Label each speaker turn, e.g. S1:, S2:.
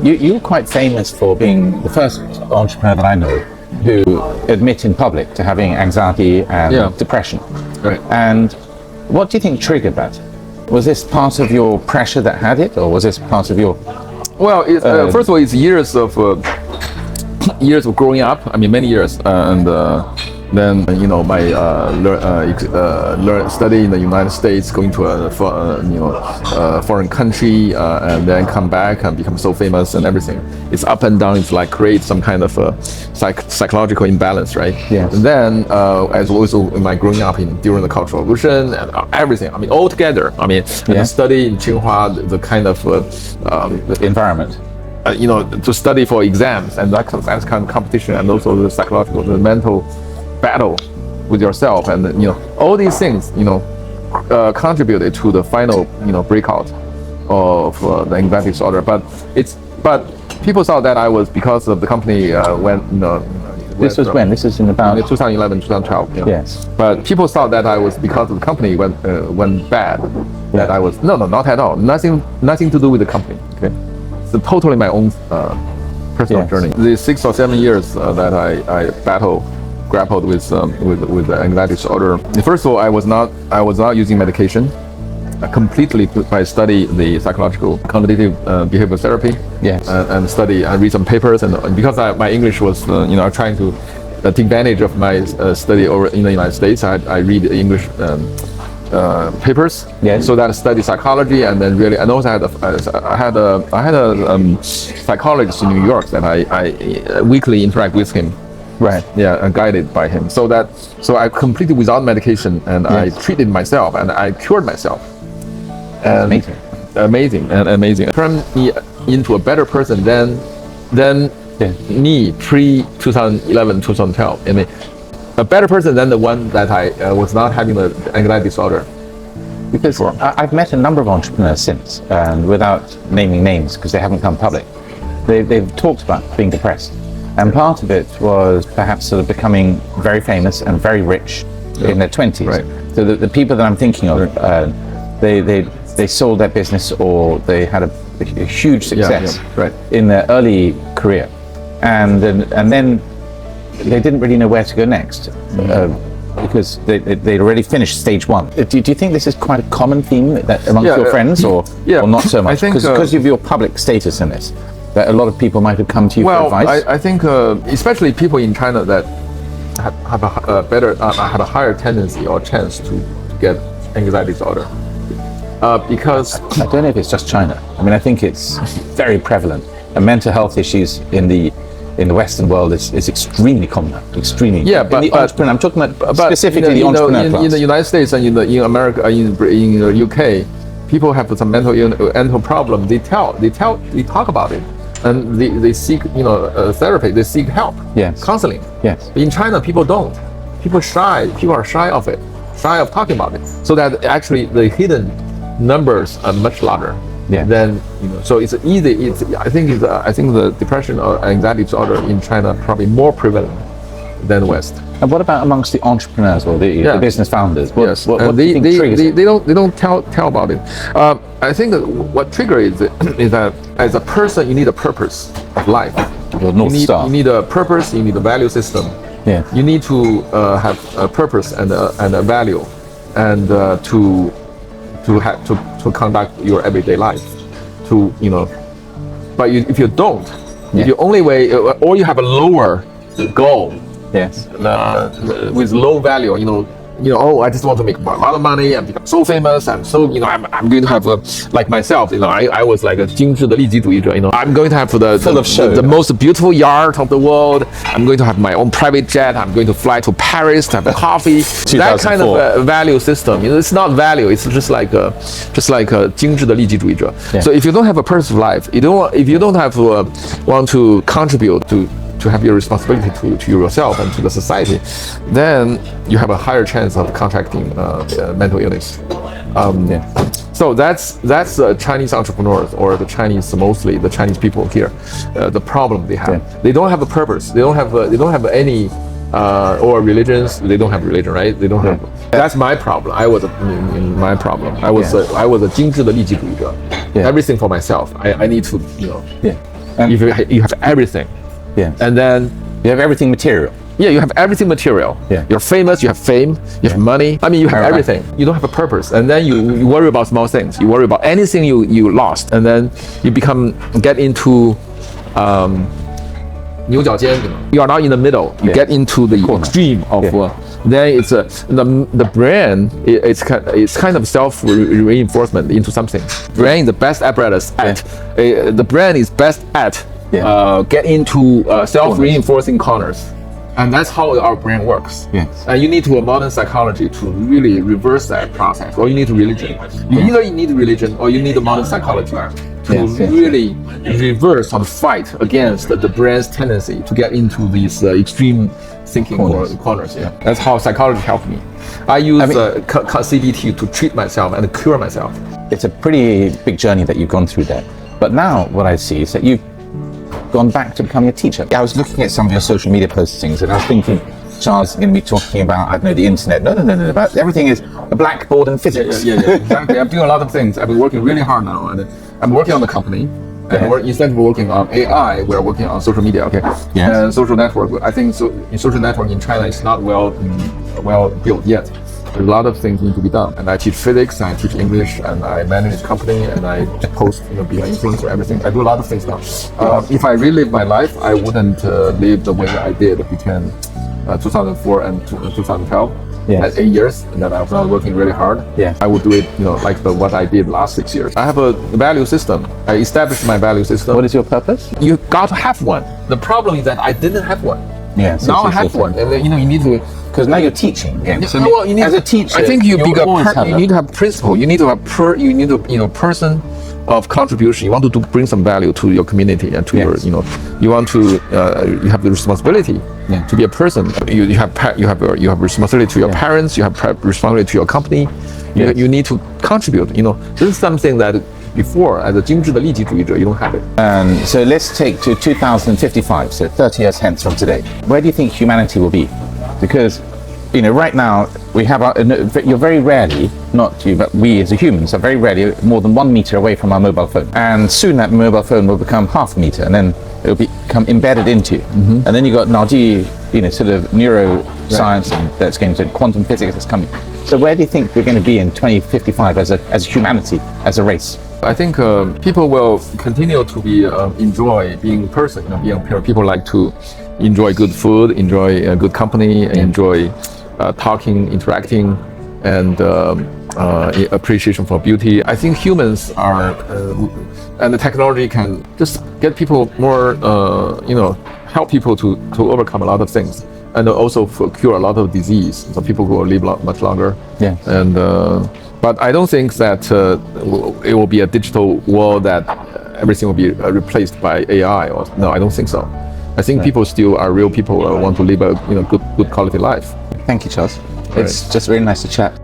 S1: You're quite famous for being the first entrepreneur that I know who admit in public to having anxiety and depression.
S2: Right.
S1: And what do you think triggered that? Was this part of your pressure that had it, or was this part of your...
S2: Well, first of all, it's years of growing up. I mean, many years, and then my study in the United States, going to a foreign country, and then come back and become so famous and everything. It's up and down. It's like create some kind of psychological imbalance, right?
S1: Yes.
S2: And then as also in my growing up during the Cultural Revolution and everything. I mean, all together. I mean, and the study in Tsinghua, the kind of
S1: environment.
S2: To study for exams and that kind of competition, and also the psychological, the mental battle with yourself, and all these things contributed to the final breakout of the anxiety disorder. But people thought that I was because of the company when
S1: This was when? This is in about
S2: 2011, 2012.
S1: Yes.
S2: But people thought that I was because of the company went bad. That I was no, not at all. Nothing to do with the company. Okay. It's totally my own personal journey. The 6 or 7 years that I grappled with the anxiety disorder. First of all, I was not using medication. Completely by study the psychological cognitive behavioral therapy.
S1: Yes.
S2: And read some papers, and because my English was trying to take advantage of my study over in the United States, I read English papers.
S1: Yes.
S2: So that I study psychology, and then really, and also I had a psychologist in New York that I weekly interact with him.
S1: Right.
S2: Yeah, and guided by him. So I completely without medication, and I treated myself, and I cured myself. And amazing. Turned me into a better person than me pre 2011, 2012. I mean, a better person than the one that I was not having the anxiety disorder.
S1: Because I've met a number of entrepreneurs since, and without naming names because they haven't come public, they've talked about being depressed. And part of it was perhaps sort of becoming very famous and very rich in their 20s.
S2: Right.
S1: So the people that I'm thinking of, they sold their business, or they had a huge success in their early career, and then they didn't really know where to go next because they'd already finished stage one. Do you think this is quite a common theme that amongst your friends, or not so much?
S2: I think
S1: because of your public status in this, that a lot of people might have come to you for advice.
S2: I think especially people in China that have a higher tendency or chance to get anxiety disorder. Because
S1: I don't know if it's just China. I mean, I think it's very prevalent. And mental health issues in the Western world is extremely common. Extremely.
S2: Yeah,
S1: but I'm talking about specifically the entrepreneur class.
S2: In the United States and in America, in the UK, people have some mental problem. They talk about it, and they seek therapy. They seek help.
S1: Yes.
S2: Counseling.
S1: Yes.
S2: In China, people don't. People are shy of it, shy of talking about it. So that actually the hidden numbers are much larger than so it's easy. I think the depression or anxiety disorder in China probably more prevalent than the West.
S1: And what about amongst the entrepreneurs or the business founders? What do you think triggers it?
S2: They don't tell about it. I think what triggers it is that as a person you need a purpose of life.
S1: Your North Star.
S2: You need a purpose. You need a value system.
S1: Yeah.
S2: You need to have a purpose and a value, and to conduct your everyday life, but if you don't, if you only way, or you have a lower goal, with low value, I just want to make a lot of money and become so famous, and so I'm going to have like myself, I was like a 精致的利己主义者, I'm going to have the most beautiful yacht of the world. I'm going to have my own private jet. I'm going to fly to Paris to have coffee. That kind of value system, it's not value. It's just like a 精致的利己主义者. So if you don't have a purpose of life, if you don't have want to contribute to have your responsibility to yourself and to the society, then you have a higher chance of contracting mental illness. So that's Chinese entrepreneurs, or mostly the Chinese people here. The problem they have, they don't have a purpose. They don't have any or religions. They don't have religion, right? They don't have. That's my problem. I was my problem. I was a 精致的利己主义者. Everything for myself. I need to And if you have everything, and then
S1: you have everything material.
S2: Yeah, you have everything material.
S1: Yeah.
S2: You're famous, you have fame, you have money. I mean, you have everything. You don't have a purpose. And then you worry about small things. You worry about anything you lost. And then you get into, you are not in the middle. You get into the extreme of, then it's the brain, it's kind of self-reinforcement into something. Brain is the best apparatus at, the brain is best at get into self-reinforcing corners. And that's how our brain works.
S1: Yes.
S2: And you need to a modern psychology to really reverse that process. Or you need religion. Either you need religion or you need a modern psychology to really reverse or fight against the brain's tendency to get into these extreme thinking corners. Yeah. That's how psychology helped me. I use CBT to treat myself and cure myself.
S1: It's a pretty big journey that you've gone through there. But now what I see is that you've gone back to becoming a teacher. I was looking at some of your social media postings and I was thinking, Charles is going to be talking about, I don't know, the internet. No, about everything is a blackboard and physics.
S2: Yeah, exactly. I'm doing a lot of things. I've been working really hard now, and I'm working on the company. And instead of working on AI, we're working on social media. And social network. I think in social network in China, it's not well built yet. A lot of things need to be done. And I teach physics, I teach English, and I manage a company, and I post behind things for everything. I do a lot of things now. If I relive my life, I wouldn't live the way I did between 2004 and 2012. At 8 years, and then I was not working really hard. I would do it, like what I did last 6 years. I have a value system. I established my value system.
S1: What is your purpose?
S2: You got to have one. The problem is that I didn't have one. Now I have one, and then, you need to.
S1: Because now you're teaching.
S2: Well, you need,
S1: as a teacher,
S2: I think you need to have principle. You need to have person of contribution. You want to bring some value to your community and to your, you want to, you have the responsibility to be a person. You have responsibility to your parents. You have responsibility to your company. You need to contribute. This is something that before, as a 精致的利己主义者, you don't have it.
S1: So let's take to 2055, so 30 years hence from today. Where do you think humanity will be? Because, right now, we have you're very rarely, not you, but we as humans are very rarely more than 1 meter away from our mobile phone. And soon that mobile phone will become half a meter, and then it'll become embedded into you. And then you've got Naji, sort of neuroscience that's going to quantum physics that's coming. So where do you think we're going to be in 2055 as humanity, as a race?
S2: I think people will continue to enjoy being a person. People like to enjoy good food, enjoy a good company, enjoy talking, interacting, and appreciation for beauty. I think humans are, and the technology can just get people more, help people to overcome a lot of things, and also cure a lot of disease. So people will live much longer. And but I don't think that it will be a digital world that everything will be replaced by AI. No, I don't think so. I think people still are real people, want to live a good quality life.
S1: Thank you, Charles. It's just very nice to chat.